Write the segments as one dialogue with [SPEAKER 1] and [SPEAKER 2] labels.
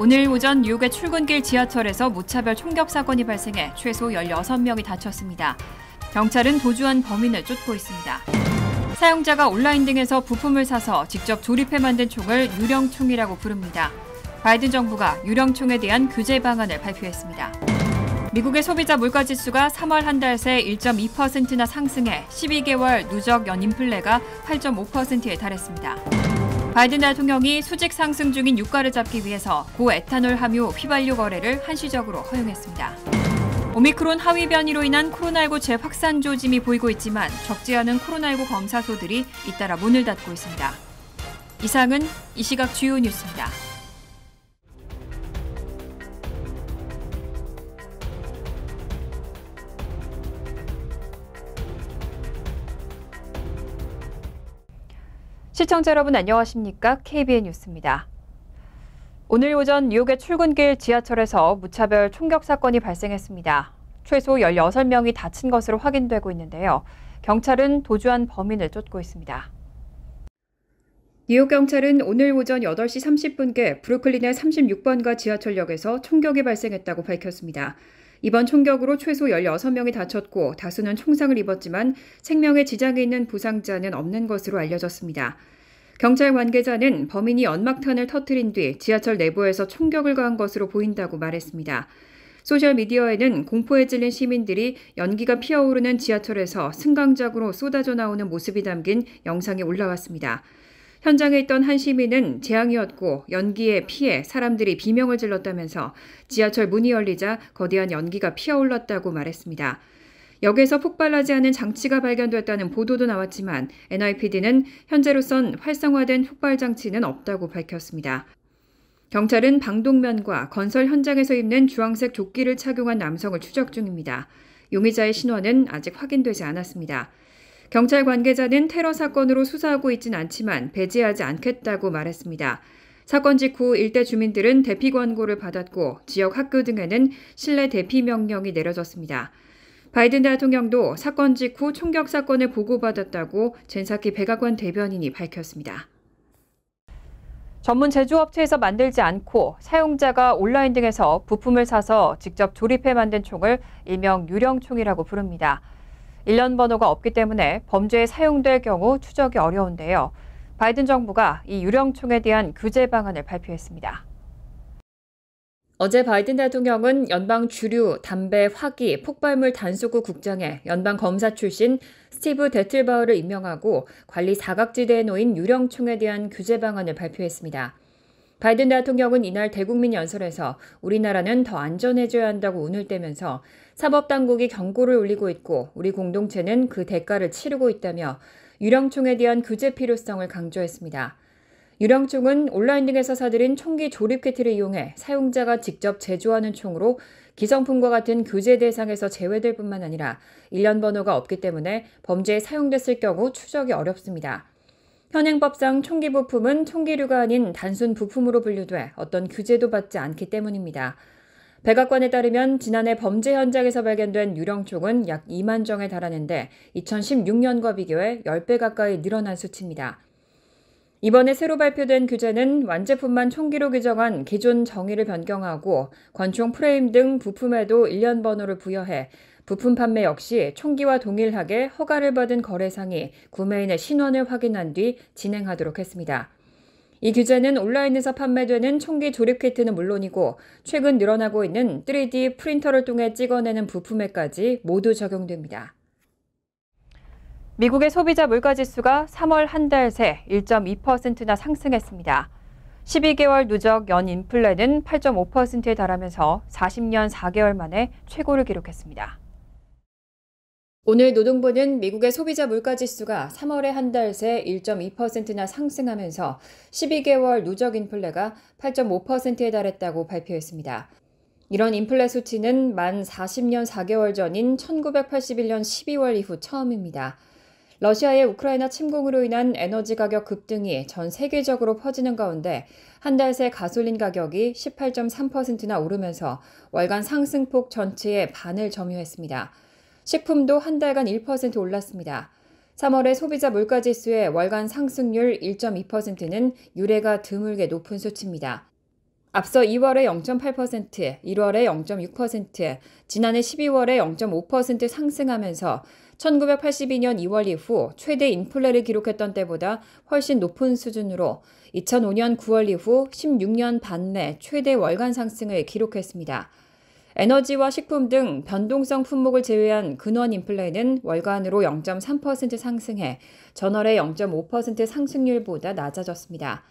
[SPEAKER 1] 오늘 오전 뉴욕의 출근길 지하철에서 무차별 총격 사건이 발생해 최소 16명이 다쳤습니다. 경찰은 도주한 범인을 쫓고 있습니다. 사용자가 온라인 등에서 부품을 사서 직접 조립해 만든 총을 유령총이라고 부릅니다. 바이든 정부가 유령총에 대한 규제 방안을 발표했습니다. 미국의 소비자 물가지수가 3월 한 달 새 1.2%나 상승해 12개월 누적 연인플레가 8.5%에 달했습니다. 바이든 대통령이 수직 상승 중인 유가를 잡기 위해서 고에탄올 함유 휘발유 거래를 한시적으로 허용했습니다. 오미크론 하위 변이로 인한 코로나19 재확산 조짐이 보이고 있지만 적지 않은 코로나19 검사소들이 잇따라 문을 닫고 있습니다. 이상은 이 시각 주요 뉴스입니다. 시청자 여러분 안녕하십니까? KBN 뉴스입니다. 오늘 오전 뉴욕의 출근길 지하철에서 무차별 총격 사건이 발생했습니다. 최소 16명이 다친 것으로 확인되고 있는데요. 경찰은 도주한 범인을 쫓고 있습니다. 뉴욕 경찰은 오늘 오전 8시 30분께 브루클린의 36번가 지하철역에서 총격이 발생했다고 밝혔습니다. 이번 총격으로 최소 16명이 다쳤고 다수는 총상을 입었지만 생명에 지장이 있는 부상자는 없는 것으로 알려졌습니다. 경찰 관계자는 범인이 연막탄을 터뜨린 뒤 지하철 내부에서 총격을 가한 것으로 보인다고 말했습니다. 소셜미디어에는 공포에 찔린 시민들이 연기가 피어오르는 지하철에서 승강장으로 쏟아져 나오는 모습이 담긴 영상이 올라왔습니다. 현장에 있던 한 시민은 재앙이었고 연기에 피해 사람들이 비명을 질렀다면서 지하철 문이 열리자 거대한 연기가 피어올랐다고 말했습니다. 역에서 폭발하지 않은 장치가 발견됐다는 보도도 나왔지만 NYPD는 현재로선 활성화된 폭발 장치는 없다고 밝혔습니다. 경찰은 방독면과 건설 현장에서 입는 주황색 조끼를 착용한 남성을 추적 중입니다. 용의자의 신원은 아직 확인되지 않았습니다. 경찰 관계자는 테러 사건으로 수사하고 있진 않지만 배제하지 않겠다고 말했습니다. 사건 직후 일대 주민들은 대피 권고를 받았고 지역 학교 등에는 실내 대피 명령이 내려졌습니다. 바이든 대통령도 사건 직후 총격 사건을 보고받았다고 젠사키 백악관 대변인이 밝혔습니다. 전문 제조업체에서 만들지 않고 사용자가 온라인 등에서 부품을 사서 직접 조립해 만든 총을 일명 유령총이라고 부릅니다. 일련 번호가 없기 때문에 범죄에 사용될 경우 추적이 어려운데요. 바이든 정부가 이 유령총에 대한 규제 방안을 발표했습니다. 어제 바이든 대통령은 연방 주류, 담배, 화기, 폭발물 단속국 국장에 연방 검사 출신 스티브 데틀바우를 임명하고 관리 사각지대에 놓인 유령총에 대한 규제 방안을 발표했습니다. 바이든 대통령은 이날 대국민 연설에서 우리나라는 더 안전해져야 한다고 운을 떼면서 사법당국이 경고를 울리고 있고 우리 공동체는 그 대가를 치르고 있다며 유령총에 대한 규제 필요성을 강조했습니다. 유령총은 온라인 등에서 사들인 총기 조립 키트를 이용해 사용자가 직접 제조하는 총으로 기성품과 같은 규제 대상에서 제외될 뿐만 아니라 일련 번호가 없기 때문에 범죄에 사용됐을 경우 추적이 어렵습니다. 현행법상 총기 부품은 총기류가 아닌 단순 부품으로 분류돼 어떤 규제도 받지 않기 때문입니다. 백악관에 따르면 지난해 범죄 현장에서 발견된 유령총은 약 2만 정에 달하는데 2016년과 비교해 10배 가까이 늘어난 수치입니다. 이번에 새로 발표된 규제는 완제품만 총기로 규정한 기존 정의를 변경하고 권총 프레임 등 부품에도 일련 번호를 부여해 부품 판매 역시 총기와 동일하게 허가를 받은 거래상이 구매인의 신원을 확인한 뒤 진행하도록 했습니다. 이 규제는 온라인에서 판매되는 총기 조립 키트는 물론이고 최근 늘어나고 있는 3D 프린터를 통해 찍어내는 부품에까지 모두 적용됩니다. 미국의 소비자 물가지수가 3월 한 달 새 1.2%나 상승했습니다. 12개월 누적 연인플레는 8.5%에 달하면서 40년 4개월 만에 최고를 기록했습니다. 오늘 노동부는 미국의 소비자 물가지수가 3월에 한 달 새 1.2%나 상승하면서 12개월 누적 인플레가 8.5%에 달했다고 발표했습니다. 이런 인플레 수치는 만 40년 4개월 전인 1981년 12월 이후 처음입니다. 러시아의 우크라이나 침공으로 인한 에너지 가격 급등이 전 세계적으로 퍼지는 가운데 한 달 새 가솔린 가격이 18.3%나 오르면서 월간 상승폭 전체의 반을 점유했습니다. 식품도 한 달간 1% 올랐습니다. 3월의 소비자 물가지수의 월간 상승률 1.2%는 유례가 드물게 높은 수치입니다. 앞서 2월에 0.8%, 1월에 0.6%, 지난해 12월에 0.5% 상승하면서 1982년 2월 이후 최대 인플레를 기록했던 때보다 훨씬 높은 수준으로 2005년 9월 이후 16년 반 내 최대 월간 상승을 기록했습니다. 에너지와 식품 등 변동성 품목을 제외한 근원 인플레는 월간으로 0.3% 상승해 전월의 0.5% 상승률보다 낮아졌습니다.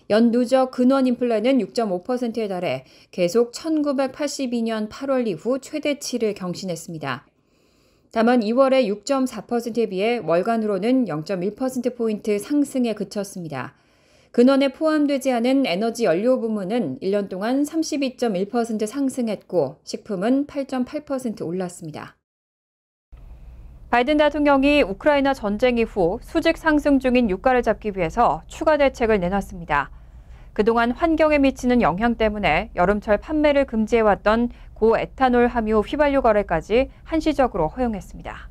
[SPEAKER 1] 연누적 근원 인플레는 6.5%에 달해 계속 1982년 8월 이후 최대치를 경신했습니다. 다만 2월의 6.4%에 비해 월간으로는 0.1%포인트 상승에 그쳤습니다. 근원에 포함되지 않은 에너지 연료 부문은 1년 동안 32.1% 상승했고 식품은 8.8% 올랐습니다. 바이든 대통령이 우크라이나 전쟁 이후 수직 상승 중인 유가를 잡기 위해서 추가 대책을 내놨습니다. 그동안 환경에 미치는 영향 때문에 여름철 판매를 금지해왔던 고에탄올 함유 휘발유 거래까지 한시적으로 허용했습니다.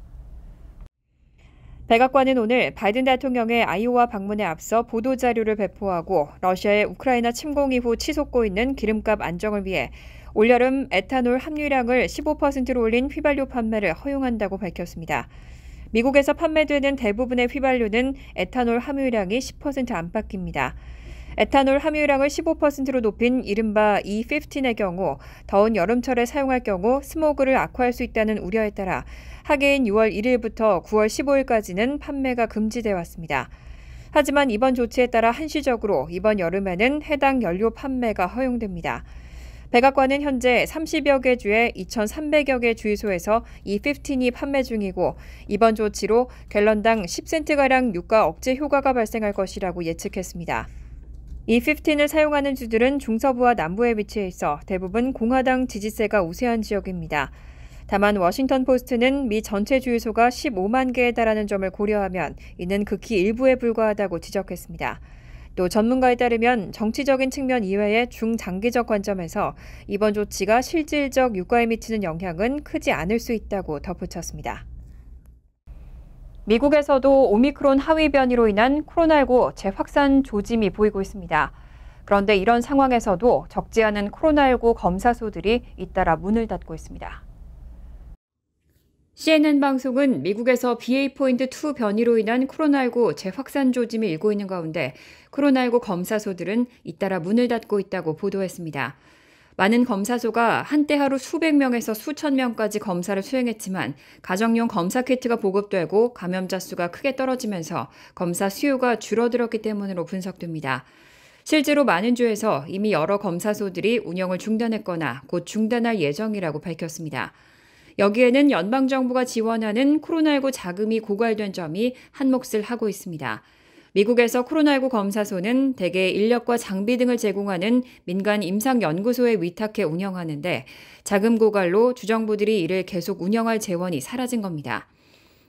[SPEAKER 1] 백악관은 오늘 바이든 대통령의 아이오와 방문에 앞서 보도자료를 배포하고 러시아의 우크라이나 침공 이후 치솟고 있는 기름값 안정을 위해 올여름 에탄올 함유량을 15%로 올린 휘발유 판매를 허용한다고 밝혔습니다. 미국에서 판매되는 대부분의 휘발유는 에탄올 함유량이 10% 안팎입니다. 에탄올 함유량을 15%로 높인 이른바 E15의 경우 더운 여름철에 사용할 경우 스모그를 악화할 수 있다는 우려에 따라 하계인 6월 1일부터 9월 15일까지는 판매가 금지돼 왔습니다. 하지만 이번 조치에 따라 한시적으로 이번 여름에는 해당 연료 판매가 허용됩니다. 백악관은 현재 30여 개 주의 2,300여 개 주유소에서 E15이 판매 중이고 이번 조치로 갤런당 10센트가량 유가 억제 효과가 발생할 것이라고 예측했습니다. E15을 사용하는 주들은 중서부와 남부에 위치해 있어 대부분 공화당 지지세가 우세한 지역입니다. 다만 워싱턴 포스트는 미 전체 주유소가 15만 개에 달하는 점을 고려하면 이는 극히 일부에 불과하다고 지적했습니다. 또 전문가에 따르면 정치적인 측면 이외의 중장기적 관점에서 이번 조치가 실질적 유가에 미치는 영향은 크지 않을 수 있다고 덧붙였습니다. 미국에서도 오미크론 하위 변이로 인한 코로나19 재확산 조짐이 보이고 있습니다. 그런데 이런 상황에서도 적지 않은 코로나19 검사소들이 잇따라 문을 닫고 있습니다. CNN 방송은 미국에서 BA.2 변이로 인한 코로나19 재확산 조짐이 일고 있는 가운데 코로나19 검사소들은 잇따라 문을 닫고 있다고 보도했습니다. 많은 검사소가 한때 하루 수백 명에서 수천 명까지 검사를 수행했지만 가정용 검사 키트가 보급되고 감염자 수가 크게 떨어지면서 검사 수요가 줄어들었기 때문으로 분석됩니다. 실제로 많은 주에서 이미 여러 검사소들이 운영을 중단했거나 곧 중단할 예정이라고 밝혔습니다. 여기에는 연방정부가 지원하는 코로나19 자금이 고갈된 점이 한몫을 하고 있습니다. 미국에서 코로나19 검사소는 대개 인력과 장비 등을 제공하는 민간 임상연구소에 위탁해 운영하는데 자금 고갈로 주정부들이 이를 계속 운영할 재원이 사라진 겁니다.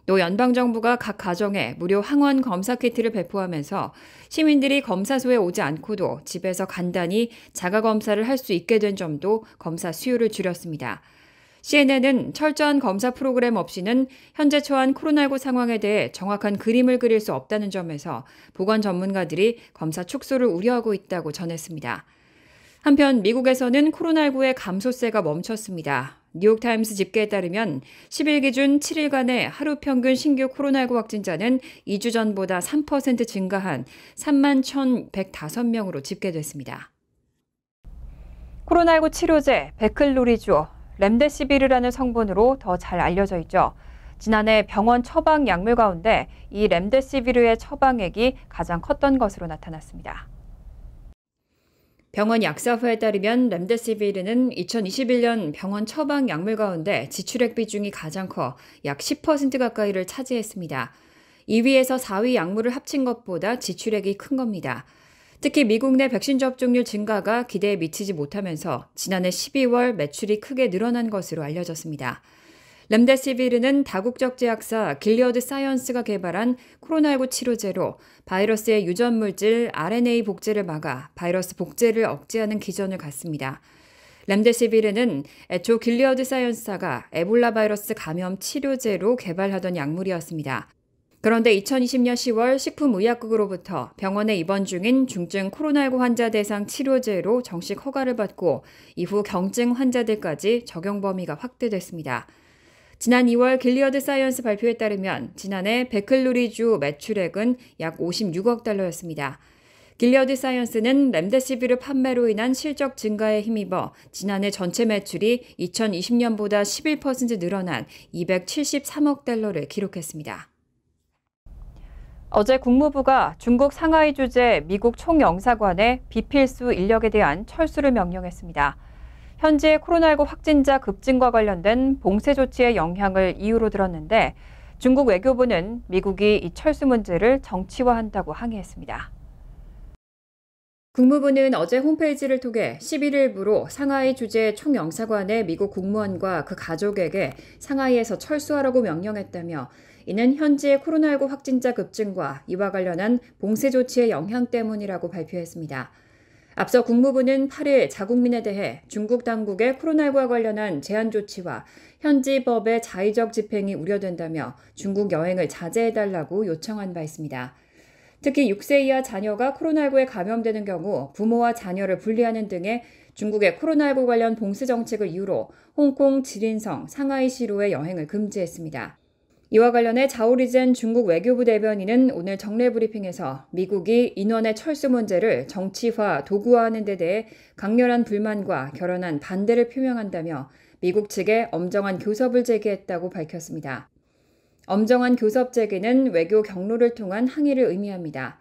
[SPEAKER 1] 또 연방정부가 각 가정에 무료 항원 검사 키트를 배포하면서 시민들이 검사소에 오지 않고도 집에서 간단히 자가검사를 할 수 있게 된 점도 검사 수요를 줄였습니다. CNN은 철저한 검사 프로그램 없이는 현재 처한 코로나19 상황에 대해 정확한 그림을 그릴 수 없다는 점에서 보건 전문가들이 검사 축소를 우려하고 있다고 전했습니다. 한편 미국에서는 코로나19의 감소세가 멈췄습니다. 뉴욕타임스 집계에 따르면 10일 기준 7일간의 하루 평균 신규 코로나19 확진자는 2주 전보다 3% 증가한 31,105명으로 집계됐습니다. 코로나19 치료제 베클로리주, 렘데시비르라는 성분으로 더 잘 알려져 있죠. 지난해 병원 처방 약물 가운데 이 렘데시비르의 처방액이 가장 컸던 것으로 나타났습니다. 병원 약사회에 따르면 렘데시비르는 2021년 병원 처방 약물 가운데 지출액 비중이 가장 커 약 10% 가까이를 차지했습니다. 2위에서 4위 약물을 합친 것보다 지출액이 큰 겁니다. 특히 미국 내 백신 접종률 증가가 기대에 미치지 못하면서 지난해 12월 매출이 크게 늘어난 것으로 알려졌습니다. 렘데시비르는 다국적 제약사 길리어드 사이언스가 개발한 코로나19 치료제로 바이러스의 유전 물질 RNA 복제를 막아 바이러스 복제를 억제하는 기전을 갖습니다. 렘데시비르는 애초 길리어드 사이언스사가 에볼라 바이러스 감염 치료제로 개발하던 약물이었습니다. 그런데 2020년 10월 식품의약국으로부터 병원에 입원 중인 중증 코로나19 환자 대상 치료제로 정식 허가를 받고 이후 경증 환자들까지 적용 범위가 확대됐습니다. 지난 2월 길리어드 사이언스 발표에 따르면 지난해 베클루리주 매출액은 약 56억 달러였습니다. 길리어드 사이언스는 렘데시비르 판매로 인한 실적 증가에 힘입어 지난해 전체 매출이 2020년보다 11% 늘어난 273억 달러를 기록했습니다. 어제 국무부가 중국 상하이 주재 미국 총영사관에 비필수 인력에 대한 철수를 명령했습니다. 현재 코로나19 확진자 급증과 관련된 봉쇄 조치의 영향을 이유로 들었는데 중국 외교부는 미국이 이 철수 문제를 정치화한다고 항의했습니다. 국무부는 어제 홈페이지를 통해 11일부로 상하이 주재 총영사관의 미국 국무원과 그 가족에게 상하이에서 철수하라고 명령했다며 이는 현지의 코로나19 확진자 급증과 이와 관련한 봉쇄 조치의 영향 때문이라고 발표했습니다. 앞서 국무부는 8일 자국민에 대해 중국 당국의 코로나19와 관련한 제한 조치와 현지 법의 자의적 집행이 우려된다며 중국 여행을 자제해달라고 요청한 바 있습니다. 특히 6세 이하 자녀가 코로나19에 감염되는 경우 부모와 자녀를 분리하는 등의 중국의 코로나19 관련 봉쇄 정책을 이유로 홍콩, 지린성, 상하이시로의 여행을 금지했습니다. 이와 관련해 자오리젠 중국 외교부 대변인은 오늘 정례 브리핑에서 미국이 인원의 철수 문제를 정치화, 도구화하는 데 대해 강렬한 불만과 결연한 반대를 표명한다며 미국 측에 엄정한 교섭을 제기했다고 밝혔습니다. 엄정한 교섭 제기는 외교 경로를 통한 항의를 의미합니다.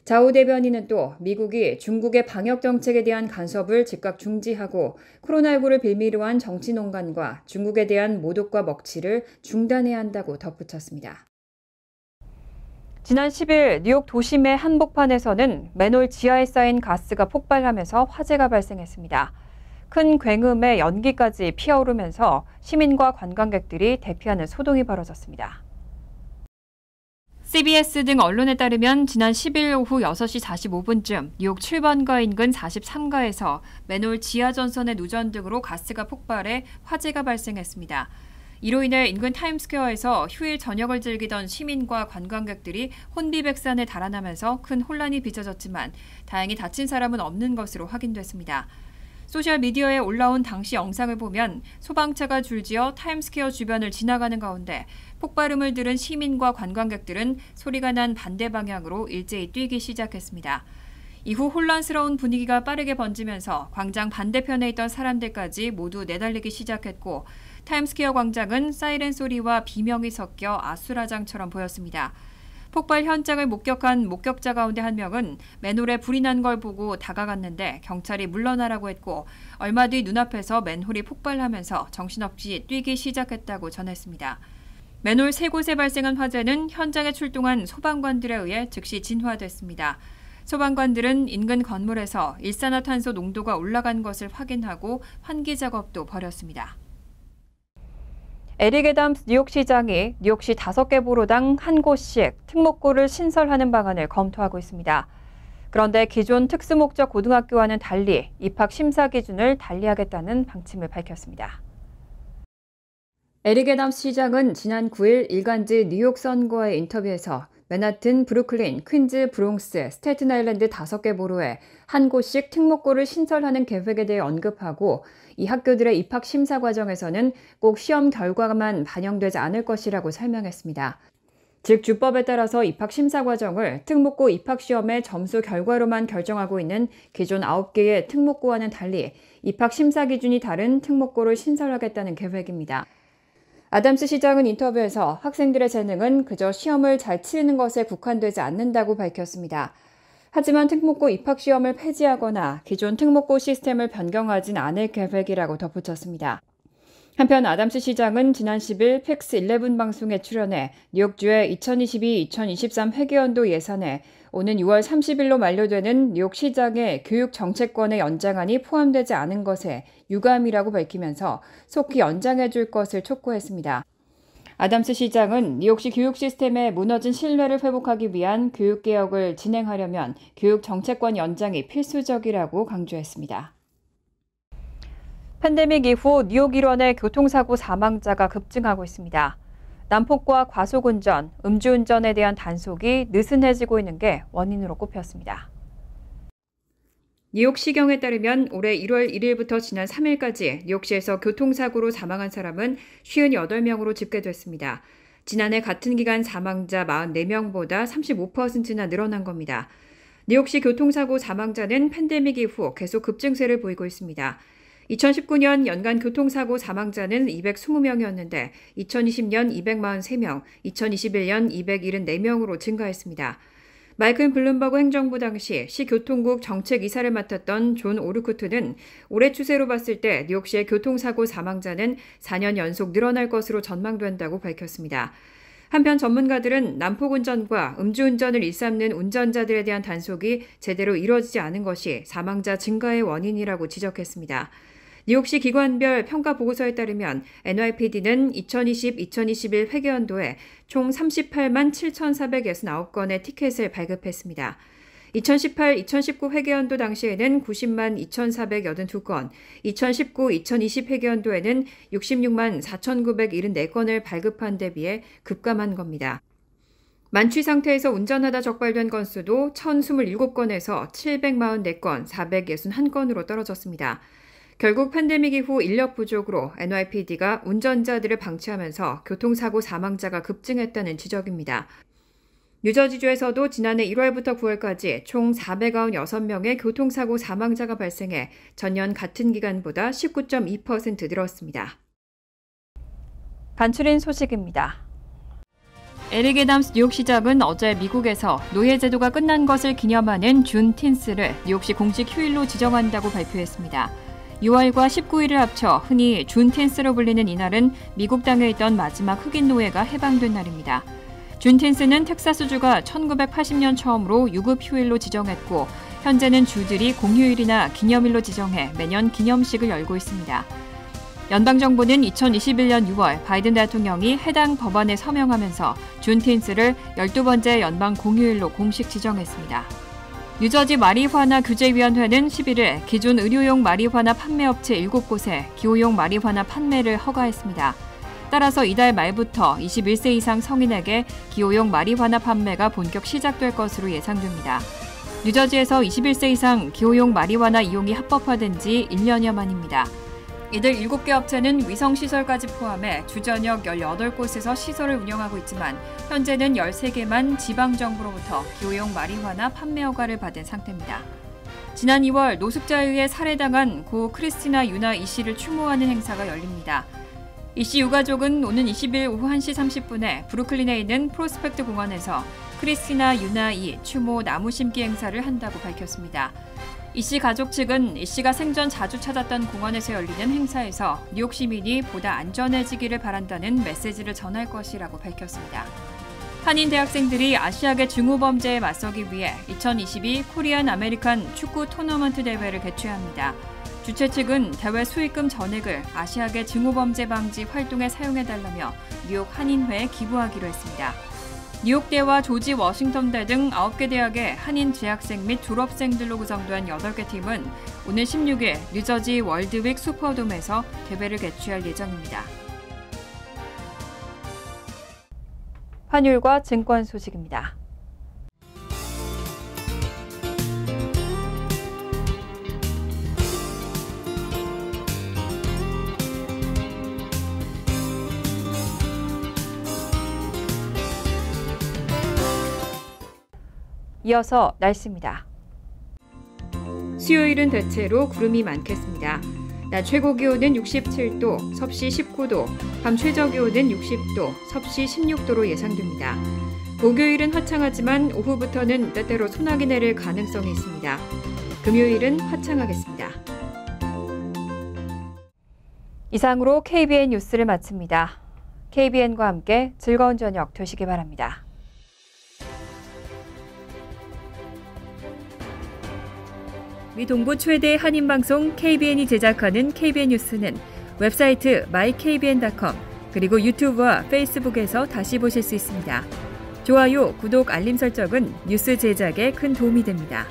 [SPEAKER 1] 자오 대변인은 또 미국이 중국의 방역 정책에 대한 간섭을 즉각 중지하고 코로나19를 빌미로 한 정치 농간과 중국에 대한 모독과 먹칠을 중단해야 한다고 덧붙였습니다. 지난 10일 뉴욕 도심의 한복판에서는 맨홀 지하에 쌓인 가스가 폭발하면서 화재가 발생했습니다. 큰 굉음에 연기까지 피어오르면서 시민과 관광객들이 대피하는 소동이 벌어졌습니다. CBS 등 언론에 따르면 지난 10일 오후 6시 45분쯤 뉴욕 7번가 인근 43가에서 맨홀 지하 전선의 누전 등으로 가스가 폭발해 화재가 발생했습니다. 이로 인해 인근 타임스퀘어에서 휴일 저녁을 즐기던 시민과 관광객들이 혼비백산에 달아나면서 큰 혼란이 빚어졌지만 다행히 다친 사람은 없는 것으로 확인됐습니다. 소셜미디어에 올라온 당시 영상을 보면 소방차가 줄지어 타임스퀘어 주변을 지나가는 가운데 폭발음을 들은 시민과 관광객들은 소리가 난 반대 방향으로 일제히 뛰기 시작했습니다. 이후 혼란스러운 분위기가 빠르게 번지면서 광장 반대편에 있던 사람들까지 모두 내달리기 시작했고 타임스퀘어 광장은 사이렌 소리와 비명이 섞여 아수라장처럼 보였습니다. 폭발 현장을 목격한 목격자 가운데 한 명은 맨홀에 불이 난 걸 보고 다가갔는데 경찰이 물러나라고 했고 얼마 뒤 눈앞에서 맨홀이 폭발하면서 정신없이 뛰기 시작했다고 전했습니다. 맨홀 3곳에 발생한 화재는 현장에 출동한 소방관들에 의해 즉시 진화됐습니다. 소방관들은 인근 건물에서 일산화탄소 농도가 올라간 것을 확인하고 환기 작업도 벌였습니다. 에릭 애담스 뉴욕시장이 뉴욕시 5개 보로당 한 곳씩 특목고를 신설하는 방안을 검토하고 있습니다. 그런데 기존 특수목적 고등학교와는 달리 입학 심사 기준을 달리하겠다는 방침을 밝혔습니다. 에릭 애담스 시장은 지난 9일 일간지 뉴욕 선거의 인터뷰에서 맨하튼, 브루클린, 퀸즈, 브롱스, 스테튼 아일랜드 5개 보로에 한 곳씩 특목고를 신설하는 계획에 대해 언급하고 이 학교들의 입학 심사 과정에서는 꼭 시험 결과만 반영되지 않을 것이라고 설명했습니다. 즉 주법에 따라서 입학 심사 과정을 특목고 입학 시험의 점수 결과로만 결정하고 있는 기존 9개의 특목고와는 달리 입학 심사 기준이 다른 특목고를 신설하겠다는 계획입니다. 아담스 시장은 인터뷰에서 학생들의 재능은 그저 시험을 잘 치르는 것에 국한되지 않는다고 밝혔습니다. 하지만 특목고 입학시험을 폐지하거나 기존 특목고 시스템을 변경하진 않을 계획이라고 덧붙였습니다. 한편 아담스 시장은 지난 10일 팩스11 방송에 출연해 뉴욕주의 2022-2023 회계연도 예산에 오는 6월 30일로 만료되는 뉴욕시장의 교육정책권의 연장안이 포함되지 않은 것에 유감이라고 밝히면서 속히 연장해 줄 것을 촉구했습니다. 아담스 시장은 뉴욕시 교육 시스템의 무너진 신뢰를 회복하기 위한 교육개혁을 진행하려면 교육정책권 연장이 필수적이라고 강조했습니다. 팬데믹 이후 뉴욕 일원의 교통사고 사망자가 급증하고 있습니다. 난폭과 과속운전, 음주운전에 대한 단속이 느슨해지고 있는 게 원인으로 꼽혔습니다. 뉴욕시경에 따르면 올해 1월 1일부터 지난 3일까지 뉴욕시에서 교통사고로 사망한 사람은 58명으로 집계됐습니다. 지난해 같은 기간 사망자 44명보다 35%나 늘어난 겁니다. 뉴욕시 교통사고 사망자는 팬데믹 이후 계속 급증세를 보이고 있습니다. 2019년 연간 교통사고 사망자는 220명이었는데 2020년 243명, 2021년 274명으로 증가했습니다. 마이클 블룸버그 행정부 당시 시교통국 정책이사를 맡았던 존 오르쿠트는 올해 추세로 봤을 때 뉴욕시의 교통사고 사망자는 4년 연속 늘어날 것으로 전망된다고 밝혔습니다. 한편 전문가들은 난폭운전과 음주운전을 일삼는 운전자들에 대한 단속이 제대로 이루어지지 않은 것이 사망자 증가의 원인이라고 지적했습니다. 뉴욕시 기관별 평가 보고서에 따르면 NYPD는 2020-2021 회계연도에 총 38만 7,469건의 티켓을 발급했습니다. 2018-2019 회계연도 당시에는 90만 2,482건, 2019-2020 회계연도에는 66만 4,974건을 발급한 데 비해 급감한 겁니다. 만취 상태에서 운전하다 적발된 건수도 1,027건에서 744건, 461건으로 떨어졌습니다. 결국 팬데믹 이후 인력 부족으로 NYPD가 운전자들을 방치하면서 교통사고 사망자가 급증했다는 지적입니다. 뉴저지주에서도 지난해 1월부터 9월까지 총 496명의 교통사고 사망자가 발생해 전년 같은 기간보다 19.2% 늘었습니다. 간추린 소식입니다. 에릭 애담스 뉴욕시장은 어제 미국에서 노예제도가 끝난 것을 기념하는 준틴스를 뉴욕시 공식 휴일로 지정한다고 발표했습니다. 6월과 19일을 합쳐 흔히 준틴스로 불리는 이날은 미국 땅에 있던 마지막 흑인 노예가 해방된 날입니다. 준틴스는 텍사스주가 1980년 처음으로 유급 휴일로 지정했고 현재는 주들이 공휴일이나 기념일로 지정해 매년 기념식을 열고 있습니다. 연방정부는 2021년 6월 바이든 대통령이 해당 법안에 서명하면서 준틴스를 12번째 연방 공휴일로 공식 지정했습니다. 뉴저지 마리화나 규제위원회는 11일 기존 의료용 마리화나 판매업체 7곳에 기호용 마리화나 판매를 허가했습니다. 따라서 이달 말부터 21세 이상 성인에게 기호용 마리화나 판매가 본격 시작될 것으로 예상됩니다. 뉴저지에서 21세 이상 기호용 마리화나 이용이 합법화된 지 1년여 만입니다. 이들 7개 업체는 위성시설까지 포함해 주전역 18곳에서 시설을 운영하고 있지만 현재는 13개만 지방정부로부터 기호용 마리화나 판매 허가를 받은 상태입니다. 지난 2월 노숙자에 의해 살해당한 고 크리스티나 유나 이 씨를 추모하는 행사가 열립니다. 이 씨 유가족은 오는 20일 오후 1시 30분에 브루클린에 있는 프로스펙트 공원에서 크리스티나 유나 이 추모 나무 심기 행사를 한다고 밝혔습니다. 이 씨 가족 측은 이 씨가 생전 자주 찾았던 공원에서 열리는 행사에서 뉴욕 시민이 보다 안전해지기를 바란다는 메시지를 전할 것이라고 밝혔습니다. 한인 대학생들이 아시아계 증오범죄에 맞서기 위해 2022 코리안 아메리칸 축구 토너먼트 대회를 개최합니다. 주최 측은 대회 수익금 전액을 아시아계 증오범죄 방지 활동에 사용해달라며 뉴욕 한인회에 기부하기로 했습니다. 뉴욕대와 조지 워싱턴대 등 9개 대학의 한인 재학생 및 졸업생들로 구성된 8개 팀은 오늘 16일 뉴저지 월드윅 슈퍼돔에서 대회를 개최할 예정입니다. 환율과 증권 소식입니다. 이어서 날씨입니다. 수요일은 대체로 구름이 많겠습니다. 낮 최고 기온은 67도, 섭씨 19도, 밤 최저 기온은 60도, 섭씨 16도로 예상됩니다. 목요일은 화창하지만 오후부터는 때때로 소나기 내릴 가능성이 있습니다. 금요일은 화창하겠습니다. 이상으로 KBN 뉴스를 마칩니다. KBN과 함께 즐거운 저녁 되시기 바랍니다. 미 동부 최대 한인방송 KBN이 제작하는 KBN 뉴스는 웹사이트 mykbn.com 그리고 유튜브와 페이스북에서 다시 보실 수 있습니다. 좋아요, 구독, 알림 설정은 뉴스 제작에 큰 도움이 됩니다.